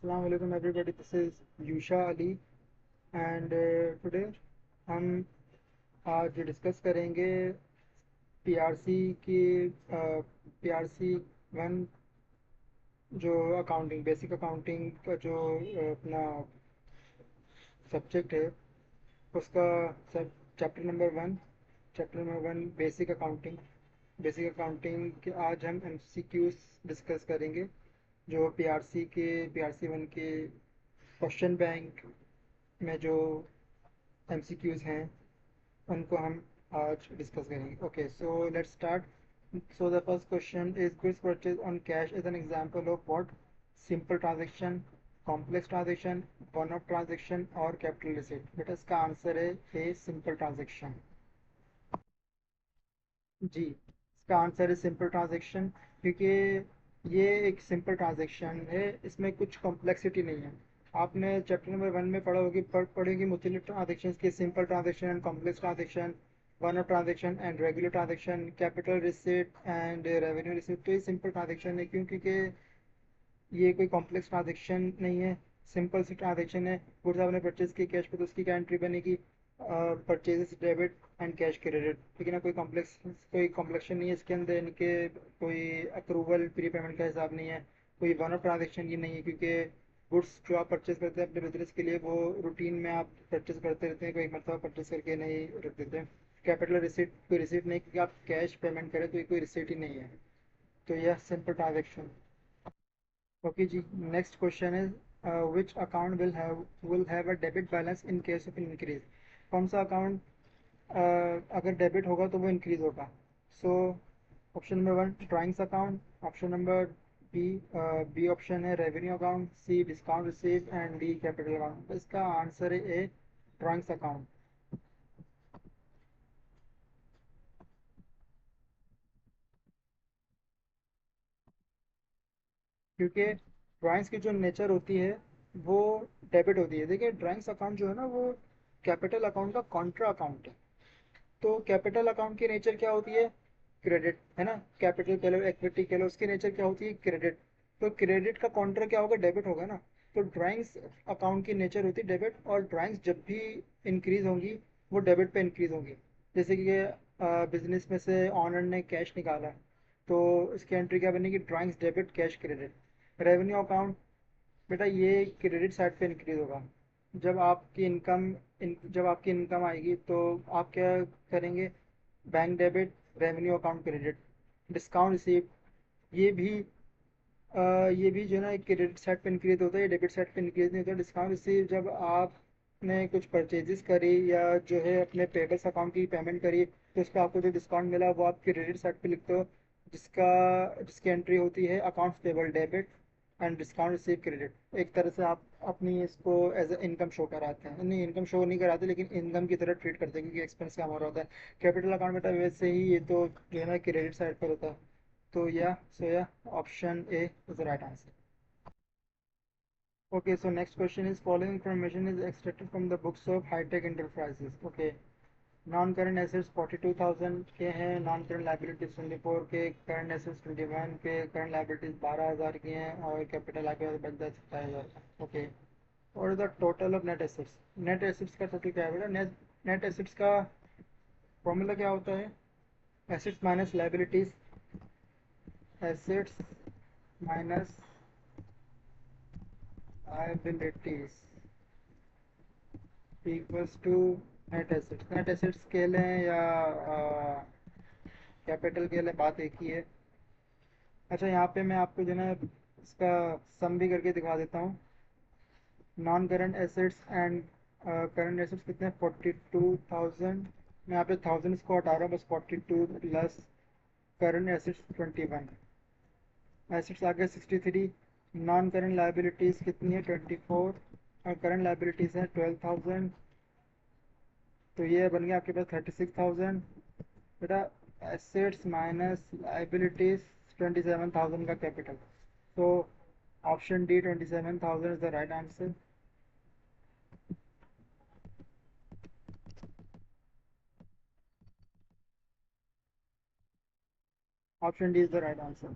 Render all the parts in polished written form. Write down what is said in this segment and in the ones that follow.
Assalamu alaikum everybody. This is Yusha Ali and today हम आज discuss करेंगे PRC की पीआरसी वन जो अकाउंटिंग बेसिक अकाउंटिंग का जो अपना सब्जेक्ट है उसका सब chapter number one basic accounting के आज हम एमसीक्यूज डिस्कस करेंगे जो पीआरसी वन के क्वेश्चन बैंक में जो एमसीक्यूज हैं उनको हम आज डिस्कस करेंगे. Okay, so let's start. So the first question is goods purchase on cash is an example of what? Simple transaction, complex transaction, one of transaction और capital receipt. बेटा इसका आंसर है ए, सिंपल ट्रांजैक्शन. जी, इसका answer है simple transaction, क्योंकि ये एक simple transaction है, इसमें कुछ कॉम्प्लेक्सिटी नहीं है. आपने चैप्टर नंबर वन में पढ़ेगी मुख्तलिफ ट्रांजेक्शन की, simple transaction and complex transaction, one of transaction and regular transaction, capital receipt and revenue receipt. तो ये सिंपल ट्रांजेक्शन है क्यों? क्योंकि ये कोई कॉम्प्लेक्स ट्रांजेक्शन नहीं है, सिंपल सी ट्रांजेक्शन है. गुड्स आपने परचेज की कैश पे तो उसकी क्या एंट्री बनेगी? Purchases debit and cash credit. ठीक है ना, कोई कॉम्प्लेक्शन नहीं है इसके अंदर, यानी कि कोई अप्रूवल प्री पेमेंट का हिसाब नहीं है, कोई वन ऑफ ट्रांजेक्शन ये नहीं है, क्योंकि गुड्स जो आप परचेज करते हैं अपने बिजनेस के लिए वो रूटीन में आप परचेज करते रहते हैं, कोई एक मरतबा परचेज करके नहीं रख देते हैं. कैपिटल रिसिप्ट कोई रिसिप्ट नहीं, क्योंकि आप कैश पेमेंट करें तो ये कोई रिसिप्ट ही नहीं है. तो यह सिंपल ट्रांजेक्शन. ओके जी. Next question is which account will have a debit balance in case of increase? कौन सा अकाउंट अगर डेबिट होगा तो वो इंक्रीज होगा? So option number one drawings account, option number B B option है revenue account, C discount receive and D capital account. तो इसका आंसर है ए, ड्राइंग्स अकाउंट. क्योंकि ड्राइंग्स की जो नेचर होती है वो डेबिट होती है. देखिए ड्राइंग्स अकाउंट जो है ना वो कैपिटल अकाउंट का कॉन्ट्रा अकाउंट है. तो कैपिटल अकाउंट की नेचर क्या होती है? क्रेडिट, है ना. कैपिटल कह लो, इक्विटी कह लो, उसकी नेचर क्या होती है? क्रेडिट. तो क्रेडिट का काउंटर क्या होगा? डेबिट होगा ना. तो ड्राइंग्स अकाउंट की नेचर होती है डेबिट, और ड्राइंग्स जब भी इंक्रीज होंगी वो डेबिट पे इंक्रीज होंगी. जैसे कि बिजनेस में से ऑनर ने कैश निकाला तो इसकी एंट्री क्या बनेगी? Drawings debit cash credit. Revenue account, बेटा ये क्रेडिट साइड पे इंक्रीज होगा. जब आपकी इनकम आएगी तो आप क्या करेंगे? Bank debit, revenue account credit. Discount receive, ये भी ये भी जो है ना एक क्रेडिट साइड पे इंक्रीज होता है, डेबिट साइड पे इंक्रीज नहीं होता. डिस्काउंट रिसीव, जब आपने कुछ परचेजेस करी या जो है अपने पेबल्स अकाउंट की पेमेंट करी तो उस पर आपको जो डिस्काउंट मिला वो आप क्रेडिट साइड पे लिखते हो, जिसकी एंट्री होती है accounts payable debit and discount receive credit. एक तरह से आप अपनी इसको एज ए इनकम शो कराते हैं, नहीं इनकम शो नहीं कराते लेकिन इनकम की तरह ट्रीट करते हैं, क्योंकि एक्सपेंस का हमारा होता है. कैपिटल अकाउंट बेटा वैसे ही ये तो जो है ना क्रेडिट साइड पर होता है. तो या option A is the right answer. Okay, so next question is following information is extracted from the books of high-tech enterprises. Okay, non current assets 42,000 के हैं, नॉन करंट लाइबिलिटीज 24 के, करंट एसेट्स 21 के, current liabilities 12,000 की हैं और capital liability बच जाए 27,000. Okay, और the total of net assets. Net assets का टोटल क्या है बेटा? नेट एसेट्स का फॉर्मूला क्या होता है? Assets minus liabilities, assets minus liabilities equals to net assets. Net assets के लें या कैपिटल के लें, बात एक ही है. अच्छा, यहाँ पे मैं आपको जो है ना इसका सम भी करके दिखा देता हूँ. Non current assets and current assets कितने हैं? 42,000. मैं यहाँ पे थाउजेंड इसको हटा रहा हूँ, बस 42 प्लस करंट एसेट्स 21, एसेट्स आ गए 63. नॉन करंट लाइबिलिटीज़ कितनी है? 24, और करंट लाइबिलिटीज़ है 12,000. तो ये बन गया आपके पास 36,000. बेटा एसेट्स माइनस लाइबिलिटीज 27,000 का कैपिटल. तो option D 27,000 is the right answer. Option D is the right answer.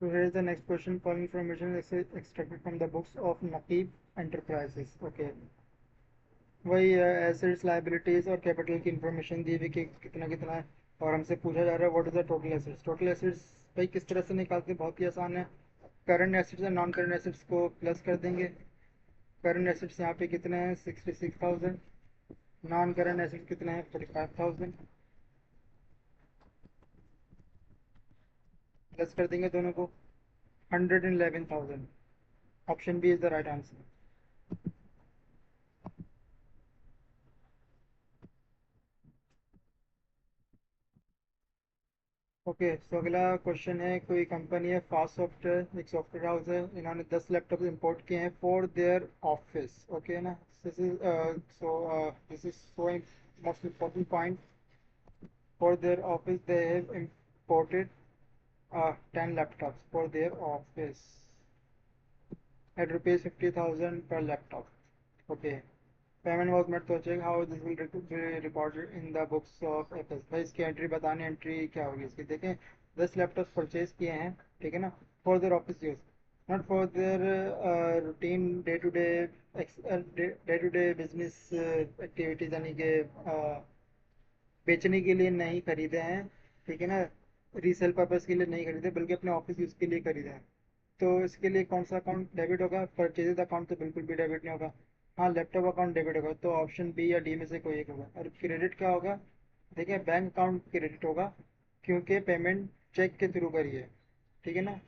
So here is the next question. Following information is extracted from the books of Naqib Enterprises. Okay. वही assets liabilities और capital की information दी हुई कि कितना कितना है। और हमसे पूछा जा रहा है what is the total assets. Total assets भाई किस तरह से निकालते हैं, बहुत ही आसान है। करंट एसेट्स और नॉन करंट एसेट्स को प्लस कर देंगे। करंट एसेट्स यहाँ पे कितने हैं 66,000। नॉन करंट एसेट्स कितने हैं 45,000। प्लस कर देंगे दोनों को 111,000। Option B is the right answer. Okay so अगला क्वेश्चन है। कोई कंपनी है फास्ट सॉफ्टवेयर, एक सॉफ्टवेयर हाउस है, इन्होंने 10 लैपटॉप इंपोर्ट किए हैं फॉर देयर ऑफिस। ओके ना। This is so this is so most important point. For their office they have imported 10 laptops for their office at rupees 50,000 per laptop. Okay. Payment was made to check how this will be recorded in the books of FS। भाई इसकी entry बताने, entry क्या होगी इसकी। देखें 10 laptop purchase किए हैं, ठीक है ना, for their office use, not for their routine day to day business activities, यानी कि बेचने के लिए नहीं खरीदे हैं, ठीक है ना, रीसेल पर्पज के लिए नहीं खरीदे बल्कि अपने ऑफिस यूज के लिए खरीदे हैं। तो इसके लिए कौन सा अकाउंट डेबिट होगा? परचेजेज अकाउंट तो बिल्कुल भी डेबिट नहीं होगा। हाँ लैपटॉप अकाउंट डेबिट होगा, तो ऑप्शन बी या डी में से कोई एक होगा। और क्रेडिट क्या होगा? देखिए बैंक अकाउंट क्रेडिट होगा, क्योंकि पेमेंट चेक के थ्रू करी है, ठीक है ना।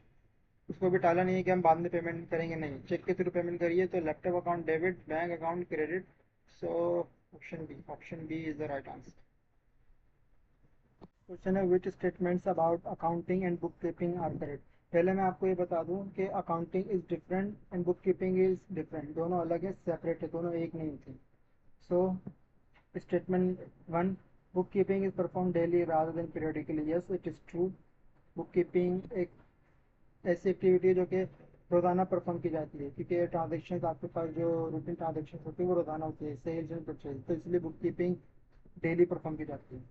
उसको भी टाला नहीं है कि हम बाद में पेमेंट करेंगे, नहीं, चेक के थ्रू पेमेंट करिए। तो laptop account debit, bank account credit. So option B is the right answer. Question है which statements about accounting and book keeping are correct. पहले मैं आपको ये बता दूं कि accounting is different and book keeping is different, दोनों अलग है, सेपरेट है, दोनों एक नहीं थी। So statement one, book keeping is perform daily rather than periodically. Yes it is true. Book keeping एक ऐसी एक्टिविटी है जो कि रोज़ाना परफॉर्म की जाती है, क्योंकि ट्रांजेक्शन आपके पास जो रूटीन ट्रांजेक्शन होती है वो रोज़ाना होती है, सेल्स एंड परचेज, तो इसलिए बुक कीपिंग डेली परफॉर्म की जाती है।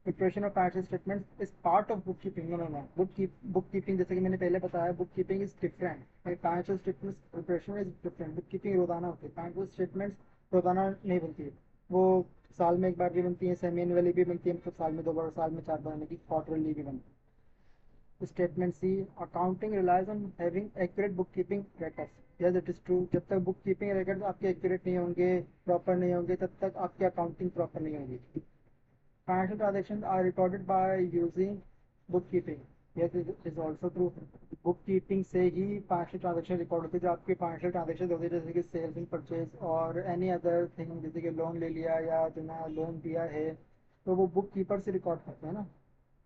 Preparation of financial statements is part of bookkeeping. No no no, bookkeeping जैसे कि मैंने पहले बताया, book keeping is different. Financial statements preparation is different. Bookkeeping रोजाना होती है, फाइनेंशियल स्टेटमेंट्स रोजाना नहीं बनती है, वो साल में एक बार भी बनती है, सेमी एनुअली भी बनती है, मतलब साल में 2 बार, साल में 4 बार, यानी कि क्वार्टरली भी बनती है। Statement C, accounting relies on having accurate bookkeeping records. Yes it is true. जब तक बुक कीपिंग रिकॉर्ड्स आपके एक्यूरेट नहीं होंगे, प्रॉपर नहीं होंगे, तब तक आपकी अकाउंटिंग प्रॉपर नहीं होगी। Financial transactions are recorded by using bookkeeping. Yes, it is also true. Bookkeeping से ही फाइनेंशियल ट्रांजेक्शन रिकॉर्ड होते हैं, जो आपके फाइनेंशियल ट्रांजेक्शन होते हैं, जैसे कि सेल्स एंड परचेज और एनी अदर थिंग, जैसे कि लोन ले लिया या जो ना लोन दिया है, तो वो बुक कीपर से रिकॉर्ड करते हैं ना।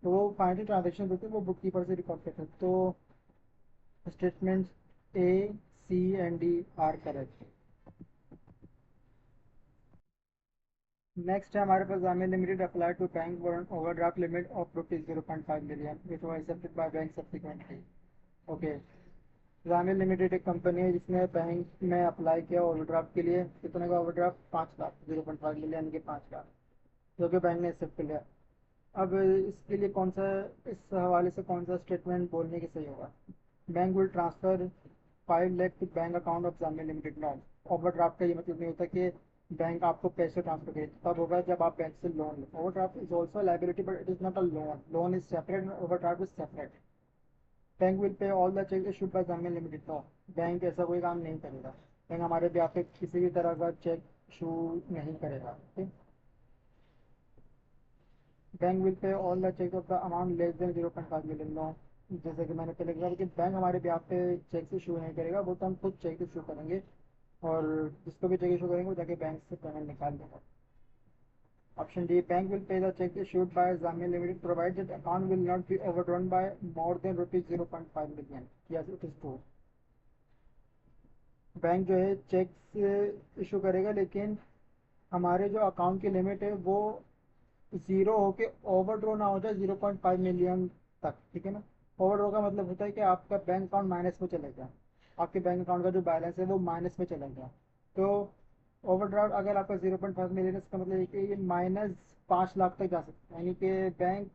तो वो फाइनेंशियल ट्रांजेक्शन होते हैं, वो बुक कीपर से रिकॉर्ड करते हैं। तो statements A, C and D are correct. Next है हमारे पास Jamia limited apply to bank for an overdraft limit of rupees 0.5 million which was accepted by bank subsequently. Okay. Jamia limited एक कंपनी है जिसने बैंक में अप्लाई किया ओवरड्राफ्ट के लिए। कितने का ओवरड्राफ्ट? 5 लाख, 0.5 मिलियन के 5 लाख, जो कि बैंक ने एक्सेप्ट कर लिया। अब इसके लिए कौन सा, इस हवाले से कौन सा स्टेटमेंट बोलने की सही होगा? Bank will transfer 5 lakh to bank account of Jamia limited. No, overdraft का ये मतलब नहीं होता कि बैंक आपको पैसे ट्रांसफर करे, तब होगा जब आप बैंक से लोन लो। Overdraft is also liability but it is not a loan. Loan is separate, overdraft is separate. Bank will pay all the cheque issued by Jamia limited. No, bank ऐसा कोई काम नहीं करेगा। बैंक हमारे भी पे किसी भी तरह का चेक इशू नहीं करेगा। ठीक। Bank will pay all the cheque of the amount less than 0.5 million. No, जैसे कि मैंने पहले कहा कि बैंक हमारे भी पे चेक इशू नहीं करेगा, वो तो हम खुद चेक इशू करेंगे, और जिसको भी चेक इशू करेंगे वो जाके बैंक से पेमेंट निकाल देगा। Option D, bank will pay the check issued by Zamia Limited provided the account will not be overdrawn by more than rupees 0.5 million। Yes, it is true। Bank जो है check issue करेगा, लेकिन हमारे जो account की limit है वो zero होके ओवरड्रो ना हो जाए 0.5 मिलियन तक, ठीक है ना। ओवरड्रो का मतलब होता है कि आपका बैंक अकाउंट माइनस में चले गया, आपके बैंक अकाउंट का जो बैलेंस है वो माइनस में चला गया। तो ओवरड्राफ्ट अगर आपका 0.5 मिलियन, इसका मतलब है कि ये -5 लाख तक जा सकता है। यानी कि बैंक,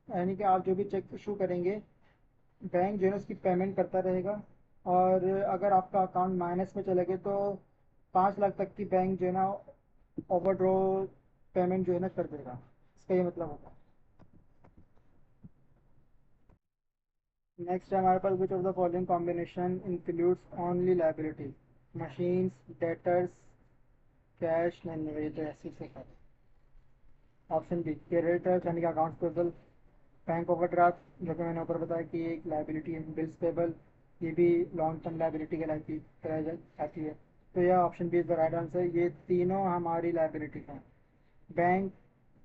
यानी कि आप जो भी चेक इशू करेंगे बैंक जो है ना उसकी पेमेंट करता रहेगा। और अगर आपका अकाउंट माइनस में चले गए तो 5 लाख तक की बैंक जो है ना ओवरड्रॉ पेमेंट जो है ना कर देगा। इसका ये मतलब होता है। नेक्स्ट है हमारे पास, which of the following combination includes only liability? Machines, debtors, cash, non assets है। ऑप्शन बी क्रेडिटर्स यानी कि अकाउंट्स पेबल, बैंक ओवरड्राफ्ट जो कि मैंने ऊपर बताया कि एक लाइबिलिटी है, बिल्स पेबल ये भी लॉन्ग टर्म लाइबिलिटी कहलाती कराई जाती है। तो यह option B is the right answer, ये तीनों हमारी लाइबिलिटी हैं। बैंक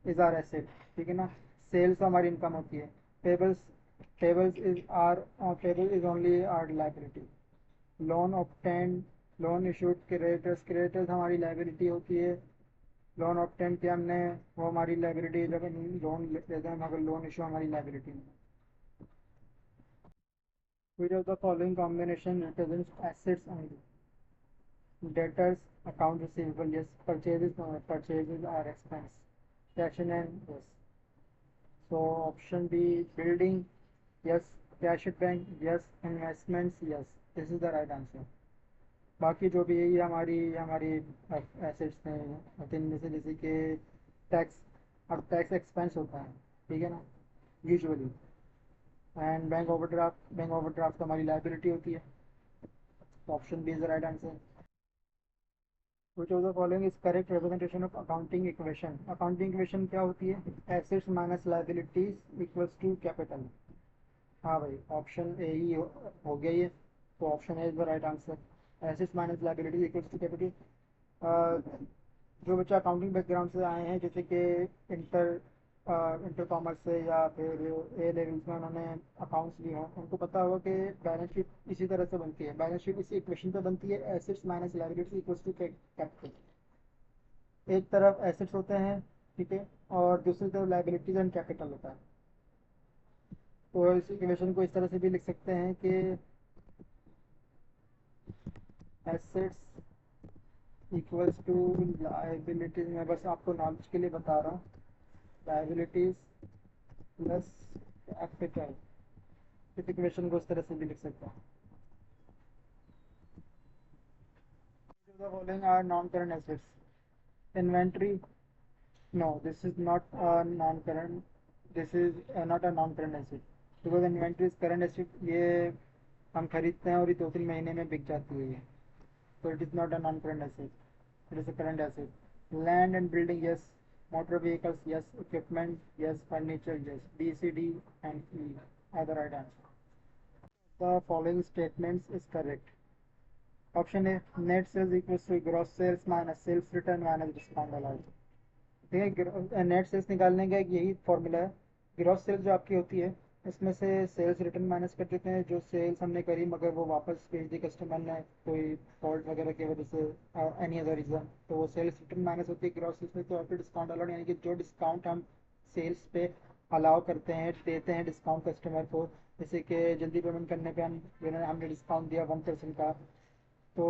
इज आर एसेट, ठीक है ना। सेल्स हमारी इनकम होती है। Payables payables is our payable is only our liability. Loan obtained, loan issued, creditors creditors हमारी लाइबिलिटी होती है। लोन ऑब्टेन किया हमने, वो हमारी लाइबिलिटी, जब लोन लेते हैं मगर लोन इशू हमारी लाइबिलिटी में। Which of the following combination represents assets only? Debtors, account receivable, yes. Purchases, no. Purchases are expense. Cash in hand, yes. So option B, building, yes. Cash at bank, yes. Investments, yes. This is the right answer. बाकी जो भी है ये हमारी हमारी assets हैं, जिनमें से जैसे कि टैक्स, अब टैक्स एक्सपेंस होता है, ठीक है ना, यूजुअली। एंड बैंक ओवरड्राफ्ट तो हमारी लाइबिलिटी होती है। तो option B is the right answer. Which of the following is correct representation of accounting equation? Accounting equation क्या होती है? Assets minus liabilities equals to capital. हाँ भाई, ऑप्शन ए ही हो गया ये। तो option A is the right answer, assets minus liabilities equals to capital. जो बच्चा अकाउंटिंग बैकग्राउंड से आए हैं, जैसे कि इंटर इंटर कॉमर्स से या फिर ए लेवल्स में उन्होंने अकाउंट्स लिए हों, उनको पता होगा कि बैलेंस शीट इसी तरह से बनती है। बैलेंस शीट इसी इक्वेशन पे बनती है, assets minus liability equals to capital. एक तरफ एसेट्स होते हैं, ठीक है, और दूसरी तरफ लायबिलिटीज एंड कैपिटल होता है। तो इस इक्वेशन को इस तरह से भी लिख सकते हैं कि एसेट्स इक्वल्स टू लायबिलिटीज, मैं बस आपको नॉलेज के लिए बता रहा हूँ, लायबिलिटीज प्लस कैपिटल। इस इक्वेशन को इस तरह से भी लिख सकते हैं। The following are non-current assets. Inventory, no, this is not a non-current. This is not a non-current asset because inventory is current asset. ये हम खरीदते हैं और ये 2-3 महीने में बिक जाती है ये। So it is not a non-current asset. It is a current asset. Land and building, yes. Motor vehicles, yes. Equipment, yes. Furniture, yes. B, C, D, and E are the right answer. The following statements is correct. Option A, net sales equals to gross sales minus sales return minus discount allowed. ठीक है, net sales निकालने का एक यही formula है। Gross sales जो आपकी होती है, इसमें से सेल्स रिटर्न माइनस कर देते हैं, जो सेल्स हमने करी मगर वो वापस भेज दी कस्टमर ने कोई फॉल्ट वगैरह की वजह से, एनी अदर रीज़न, तो वो सेल्स रिटर्न माइनस होती है ग्रॉस सेल्स में। तो आपको डिस्काउंट अलाउड यानी कि जो डिस्काउंट हम सेल्स पे अलाउ करते हैं, देते हैं डिस्काउंट कस्टमर को, जैसे कि जल्दी पेमेंट करने पे हमने डिस्काउंट दिया 1% का, तो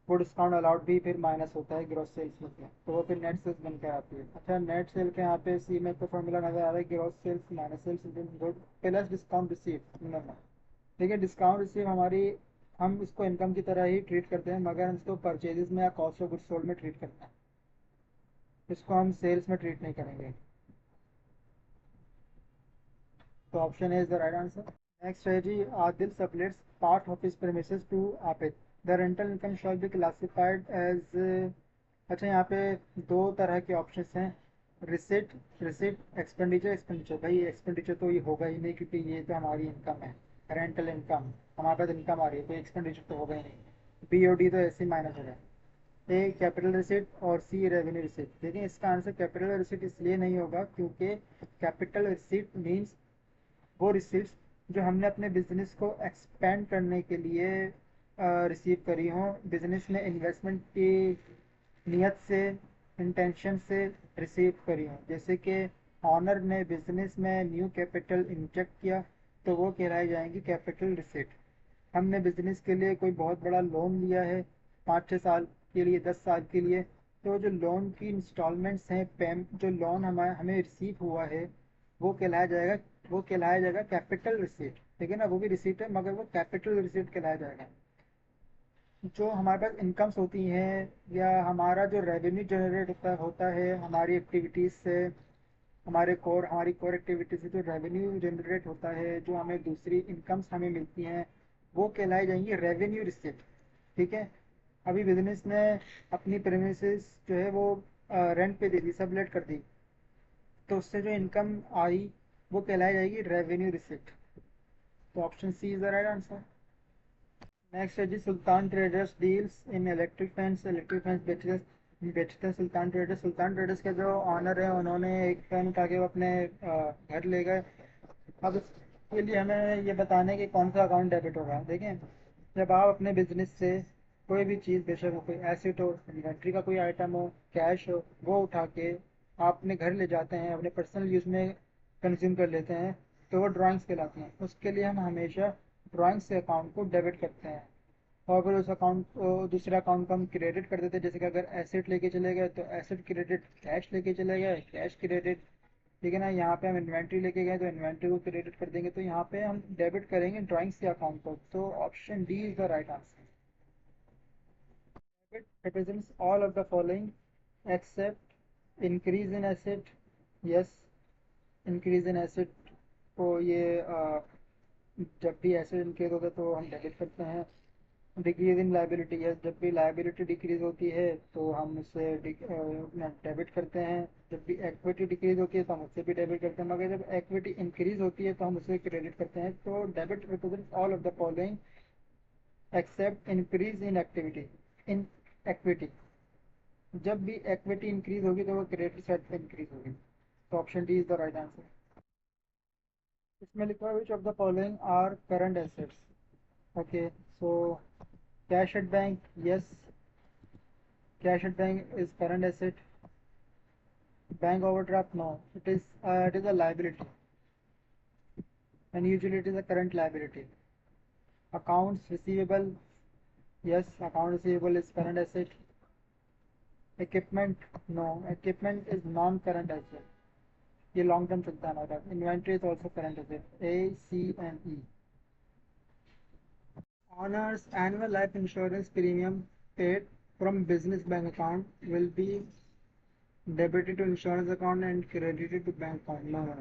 वो डिस्काउंट अलाउड भी फिर माइनस होता है ग्रॉस सेल्स में से, तो वो फिर नेट सेल्स बनकर आती है। अच्छा, नेट सेल के यहाँ पे सी में तो फॉर्मूला नजर आ रहा है, gross sales minus sales good plus discount receive number. ठीक है, डिस्काउंट रिसीव हमारी, हम इसको इनकम की तरह ही ट्रीट करते हैं मगर हम इसको परचेजेस में या कॉस्ट ऑफ गुड्स सोल्ड में ट्रीट करते हैं, इसको हम सेल्स में ट्रीट नहीं करेंगे। तो option A is the right answer. Next है जी, Adil sublets part of his premises to Abid, the rental income shall be classified as. अच्छा, यहाँ पे दो तरह के ऑप्शंस हैं, रिसिट रिसिट एक्सपेंडिचर एक्सपेंडिचर। भाई एक्सपेंडिचर तो ये होगा ही नहीं क्योंकि ये तो हमारी इनकम है, रेंटल इनकम, हमारे पास इनकम आ रही है, तो एक्सपेंडिचर तो होगा ही नहीं। बी ओ डी तो ऐसे ही माइनस हो जाए। ए कैपिटल रिसिट और सी रेवेन्यू रिसिट। देखिए इसका आंसर कैपिटल रिसिट इसलिए नहीं होगा क्योंकि कैपिटल रिसिट मीन्स वो रिसीट्स जो हमने अपने बिजनेस को एक्सपेंड करने के लिए रिसीव करी हों, बिजनेस में इन्वेस्टमेंट की नियत से, इंटेंशन से रिसीव करी हों। जैसे कि ऑनर ने बिजनेस में न्यू कैपिटल इंजेक्ट किया, तो वो कहलाई जाएंगी कैपिटल रिसीट। हमने बिजनेस के लिए कोई बहुत बड़ा लोन लिया है, 5-6 साल के लिए, 10 साल के लिए, तो जो लोन की इंस्टॉलमेंट्स हैं, पेम जो लोन हमें हमें रिसीव हुआ है, वो कहलाया जाएगा वो कहलाया जाएगा कैपिटल रिसीट। ठीक है ना, वो भी रिसीट है मगर वो कैपिटल रिसीट कहलाया जाएगा। जो हमारे पास इनकम्स होती हैं या हमारा जो रेवेन्यू जनरेट होता है हमारी एक्टिविटीज़ से, हमारी कोर एक्टिविटी से जो रेवेन्यू जनरेट होता है, जो हमें दूसरी इनकम्स हमें मिलती हैं, वो कहलाई जाएंगी रेवेन्यू रिसिप्ट। ठीक है। अभी बिजनेस ने अपनी प्रेमिसेस जो है वो रेंट पे दे दी, सबलेट कर दी, तो उससे जो इनकम आई वो कहलाई जाएगी रेवेन्यू रिसिप्ट। तो option C is the right answer. Next है जी, Sultan traders deals in electric fans. Electric fans बेचते हैं सुल्तान ट्रेडर्स। सुल्तान ट्रेडर्स के जो ऑनर है उन्होंने एक फैन उठा के वो अपने घर ले गए। अब इसके लिए हमें ये बताना है कि कौन सा अकाउंट डेबिट होगा। देखें, जब आप अपने बिजनेस से कोई भी चीज़, बेशक वो कोई एसेट हो, इन्वेंट्री का कोई आइटम हो, कैश हो, वो उठा के आप अपने घर ले जाते हैं, अपने पर्सनल यूज़ में कंज्यूम कर लेते हैं, तो वो ड्राइंग्स कहलाती हैं। उसके लिए हम हमेशा ड्राइंग्स से अकाउंट को डेबिट करते हैं। और फिर उस अकाउंट को, दूसरे अकाउंट को हम क्रेडिट कर देते हैं। जैसे कि अगर एसेट लेके चले गए तो एसेट क्रेडिट, कैश लेके चले गए कैश क्रेडिट। ठीक है ना, यहाँ पे हम इन्वेंट्री लेके गए तो इन्वेंट्री को क्रेडिट कर देंगे। तो यहाँ पे हम डेबिट करेंगे ड्राइंग्स के अकाउंट को। तो option D is the right answer. Debit represents all of the following except increase in asset. yes, increase in asset को ये जब भी एसेट इंक्रीज होता है तो हम डेबिट करते हैं। डिक्रीज इन लाइबिलिटी, यस, जब भी लाइबिलिटी डिक्रीज होती है तो हम उससे डेबिट करते हैं। जब भी इक्विटी डिक्रीज होती है तो हम उससे भी डेबिट करते हैं, मगर जब इक्विटी इंक्रीज होती है तो हम उससे क्रेडिट करते हैं। तो debit represent all of the following except increase in activity, in equity. जब भी इक्विटी इंक्रीज होगी तो वो क्रेडिट साइड पे इंक्रीज होगी। तो option D is the right answer. इसमें लिखा है which of the following are current assets. Okay, so cash at bank, yes, cash at bank is current asset. Bank overdraft, no, it is a liability, and usually it is a current liability. Accounts receivable, yes, account receivable is current asset. Equipment, no, equipment is non-current asset. ये long term चलता है हमारा। Inventory is also current asset, A C and E. Owner's annual life insurance premium paid from business bank account will be debited to insurance account and credited to bank account. No no,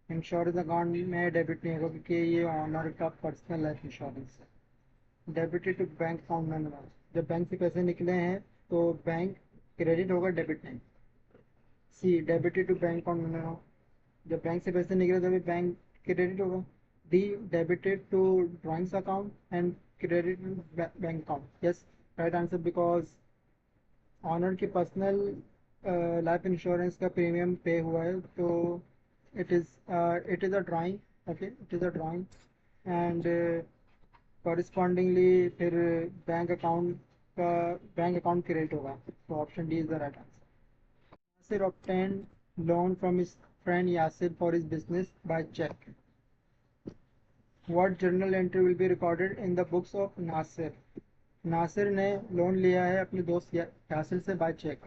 insurance account में debit नहीं होगा क्योंकि ये owner का personal life insurance है। Debited to bank account, no no, जब bank से पैसे निकले हैं तो बैंक क्रेडिट होगा, डेबिट नहीं। C, debited to bank account, no no, जब बैंक से पैसे निकले तभी बैंक क्रेडिट होगा। D, debited to drawings account and credit bank account, yes, right answer, because owner की पर्सनल लाइफ इंश्योरेंस का प्रीमियम पे हुआ है तो it is a drawing. Okay, it is a drawing and correspondingly फिर bank account का bank account create होगा। तो option D is the right answer. Nasir obtained loan from his friend Yasir for his business by check. What journal entry will be recorded in the books of Nasir? Nasir ने loan लिया है अपने दोस्त यासिर से bye check.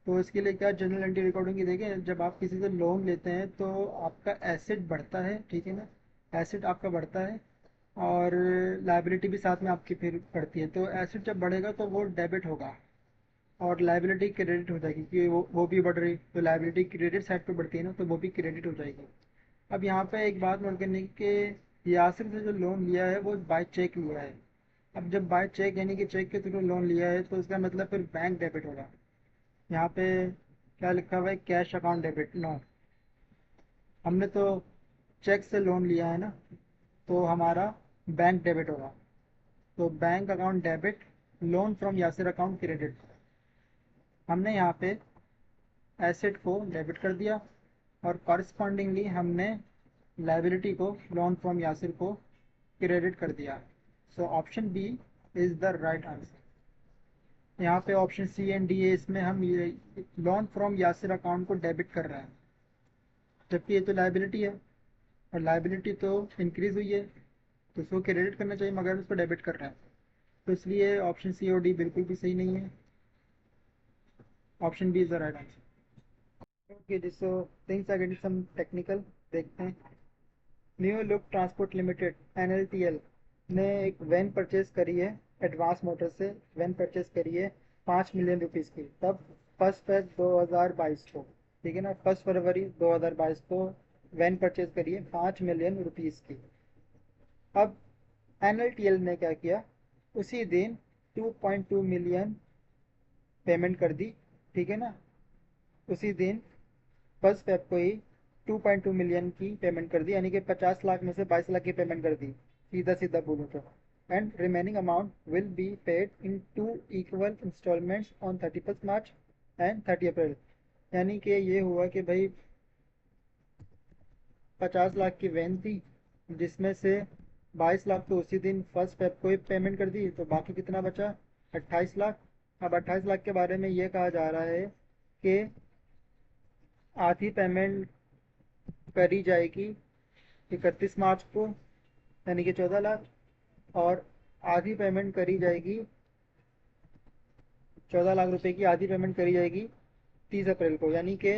तो इसके लिए क्या जर्नल एंट्री रिकॉर्डिंग की, देखें, जब आप किसी से लोन लेते हैं तो आपका एसेट बढ़ता है, ठीक है ना, एसेट आपका बढ़ता है और लाइबिलिटी भी साथ में आपकी फिर बढ़ती है। तो एसेट जब बढ़ेगा तो वो डेबिट होगा और लाइबिलिटी क्रेडिट हो जाएगी क्योंकि वो भी बढ़ रही, तो लाइबिलिटी क्रेडिट साइड पे बढ़ती है ना, तो वो भी क्रेडिट हो जाएगी। अब यहाँ पे एक बात नोट करने की कि यासिर से जो लोन लिया है वो बाय चेक लिया है। अब जब बाय चेक यानी कि चेक के थ्रू लोन लिया है तो उसका मतलब फिर बैंक डेबिट होगा। यहाँ पे क्या लिखा हुआ है, कैश अकाउंट डेबिट, नो, हमने तो चेक से लोन लिया है ना, तो हमारा बैंक डेबिट होगा। तो bank account debit, loan from Yasir account credit. हमने यहाँ पे एसेट को डेबिट कर दिया और कॉरस्पॉन्डिंगली हमने लाइबिलिटी को, लोन फ्रॉम यासिर को क्रेडिट कर दिया। So option B is the right answer. यहाँ पे ऑप्शन सी एंड डी है, इसमें हम ये लोन फ्रॉम यासिर अकाउंट को डेबिट कर रहे हैं, जबकि ये तो लाइबिलिटी है और लाइबिलिटी तो इंक्रीज हुई है तो उसको क्रेडिट करना चाहिए मगर उसको डेबिट कर रहे हैं। तो इसलिए ऑप्शन सी और डी बिल्कुल भी सही नहीं है। Option B is the right answer. Okay जी, so things are getting some technical, देखते हैं। New look transport limited NLTL ने एक वैन परचेज करी है एडवांस मोटर से। वैन परचेज करी है 5 मिलियन रुपीज़ की, तब 1 फरवरी 2022 को, ठीक है ना, 1 फरवरी 2022 को वैन परचेज करी है 5 मिलियन रुपीज़ की। अब NLTL ने क्या किया, उसी दिन 2.2 मिलियन पेमेंट कर दी, ठीक है ना। उसी दिन 1 फेब को ही 2.2 मिलियन की पेमेंट कर दी, यानी कि 50 लाख में से 22 लाख की पेमेंट कर दी, सीधा सीधा बोलूँ तो। And remaining amount will be paid in 2 equal instalments on 31 March and 30 April. यानी कि ये हुआ कि भाई 50 लाख की वैन थी, जिसमें से 22 लाख तो उसी दिन 1 फेब को ही पेमेंट कर दी, तो बाकी कितना बचा, 28 लाख। अब 28 लाख के बारे में ये कहा जा रहा है कि आधी पेमेंट करी जाएगी 31 मार्च को, यानी कि 14 लाख, और आधी पेमेंट करी जाएगी, 14 लाख रुपए की आधी पेमेंट करी जाएगी 30 अप्रैल को। यानी कि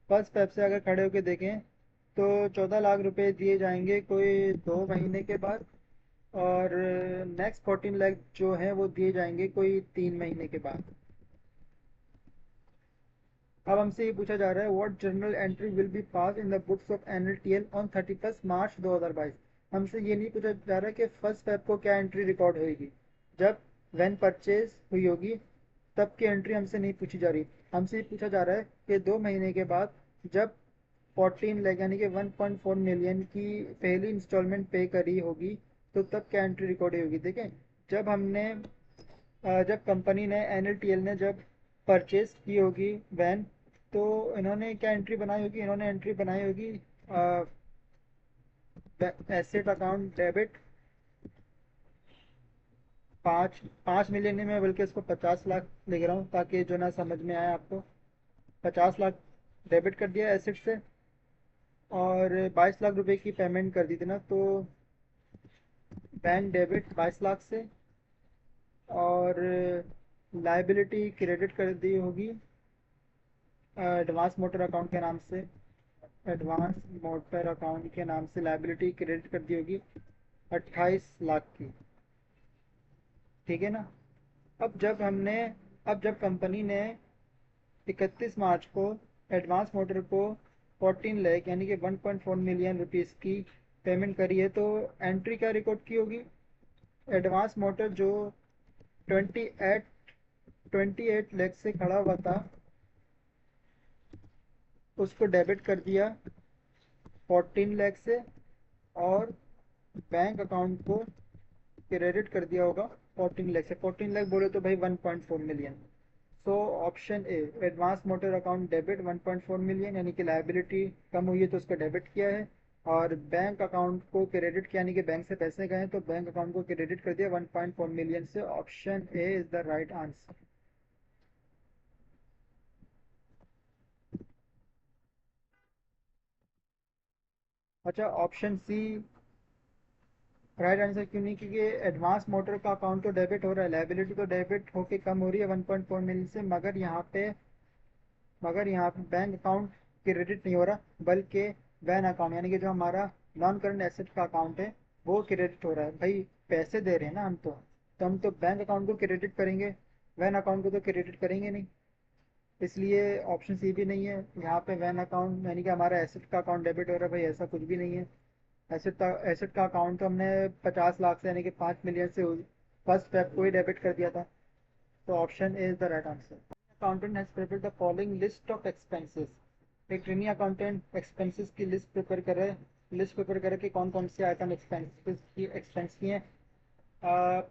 1 फेब से अगर खड़े होकर देखें तो 14 लाख रुपए दिए जाएंगे कोई 2 महीने के बाद, और नेक्स्ट 14 लाख जो है वो दिए जाएंगे कोई 3 महीने के बाद। अब हमसे ये पूछा जा रहा है what journal entry will be pass in the books of NLTL on 31 मार्च 2022। हमसे ये नहीं पूछा जा रहा है कि 1 फेब को क्या एंट्री रिकॉर्ड होगी, जब वैन परचेज हुई होगी तब की एंट्री हमसे नहीं पूछी जा रही। हमसे ये पूछा जा रहा है कि 2 महीने के बाद, जब 14 लाख यानी कि 1.4 मिलियन की पहली इंस्टॉलमेंट पे करी होगी, तो तब क्या एंट्री रिकॉर्ड होगी। देखें, जब हमने जब कंपनी ने NLTL ने जब परचेज की होगी वैन, तो इन्होंने क्या एंट्री बनाई होगी, इन्होंने एंट्री बनाई होगी एसेट अकाउंट डेबिट 5 5 मिलियन नहीं, मैं बल्कि इसको 50 लाख लिख रहा हूँ ताकि जो ना समझ में आए आपको। 50 लाख डेबिट कर दिया एसेट से, और 22 लाख रुपए की पेमेंट कर दी थी ना, तो बैंक डेबिट 22 लाख से, और लाइबिलिटी क्रेडिट कर दी होगी एडवांस मोटर अकाउंट के नाम से। एडवांस मोटर अकाउंट के नाम से लाइबिलिटी क्रेडिट कर दी होगी 28 लाख की, ठीक है ना। अब जब हमने अब जब कंपनी ने 31 मार्च को एडवांस मोटर को 14 लाख यानी कि 1.4 मिलियन रुपीज़ की पेमेंट करी है, तो एंट्री क्या रिकॉर्ड की होगी, एडवांस मोटर जो 28 लाख से खड़ा हुआ था उसको डेबिट कर दिया 14 लाख से, और बैंक अकाउंट को क्रेडिट कर दिया होगा 14 लाख से। 14 लाख बोले तो भाई 1.4 million. So option A, advance motor account debit 1.4 million, यानी कि लाइबिलिटी कम हुई है तो उसको डेबिट किया है, और बैंक अकाउंट को क्रेडिट किया, यानी कि बैंक से पैसे गए तो बैंक अकाउंट को क्रेडिट कर दिया 1.4 मिलियन से। Option A is the right answer. अच्छा, ऑप्शन सी राइट आंसर क्यों नहीं, क्योंकि एडवांस मोटर का अकाउंट तो डेबिट हो रहा है, लाइबिलिटी तो डेबिट होके कम हो रही है 1.4 मिलियन से, मगर यहाँ पे बैंक अकाउंट क्रेडिट नहीं हो रहा, बल्कि वैन अकाउंट यानी कि जो हमारा नॉन करंट एसेट का अकाउंट है वो क्रेडिट हो रहा है। भाई पैसे दे रहे हैं ना हम, तो हम तो बैंक अकाउंट को क्रेडिट करेंगे, वैन अकाउंट को तो क्रेडिट करेंगे नहीं। इसलिए ऑप्शन सी भी नहीं है। यहाँ पे वैन अकाउंट यानी कि हमारा एसेट का अकाउंट डेबिट हो रहा है, भाई ऐसा कुछ भी नहीं है। एसेट का अकाउंट तो हमने 50 लाख से यानी कि 5 मिलियन से 1 फेब को ही डेबिट कर दिया था। तो option A is the right answer. Accountant has prepared the following list of expenses. एक ट्रेनी अकाउंटेंट एक्सपेंसेस की लिस्ट प्रिपेयर करे कि कौन कौन से आइटम एक्सपेंस की हैं।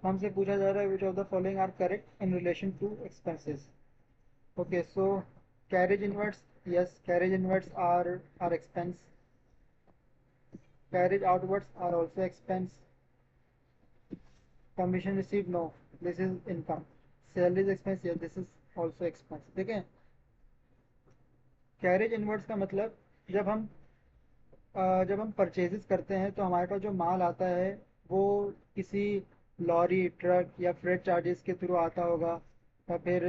हमसे पूछा जा रहा है which of the following are correct in relation to expenses. Okay, so carriage inwards, yes, carriage inwards are expense. Carriage outwards are also expense. Commission received, no, this is income. Salary is expense, yes, this is also expense। ठीक है। Carriage inwards का मतलब, जब हम जब हम purchases करते हैं तो हमारे पास जो माल आता है वो किसी लॉरी ट्रक या फ्रेट चार्जेस के थ्रू आता होगा, या फिर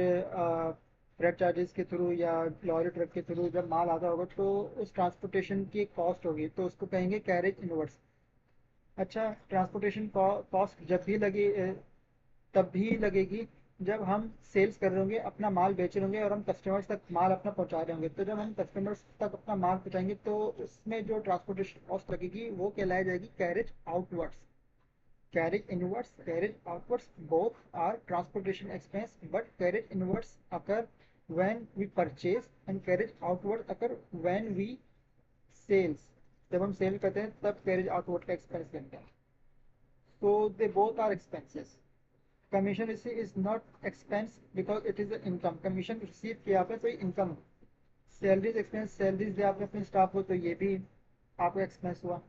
फ्रेट चार्जेस के थ्रू या लॉरी ट्रक के थ्रू जब माल आता होगा तो उस ट्रांसपोर्टेशन की एक कॉस्ट होगी, तो उसको कहेंगे कैरेज इनवर्ड्स। अच्छा, ट्रांसपोर्टेशन कॉस्ट जब भी लगे तब भी लगेगी जब हम सेल्स कर रहे होंगे, अपना माल बेच रहे होंगे और हम कस्टमर्स तक माल अपना पहुंचा रहे होंगे। तो जब हम कस्टमर्स तक अपना माल पहुंचाएंगे तो उसमें जो ट्रांसपोर्टेशन कॉस्ट लगेगी वो कहलाई जाएगी carriage outwards. Carriage inwards, carriage outwards, both are transportation expense, but carriage inwards occur when we purchase and carriage outwards occur when we sales. जब हम सेल करते हैं तब carriage outward का expense लगता है। So they both are expenses. Commission receipt is not expense because it is an income. Commission receive किया आपने तो income। Salaries expense, salaries दे आपने अपने स्टाफ को तो ये भी आपका expense हुआ।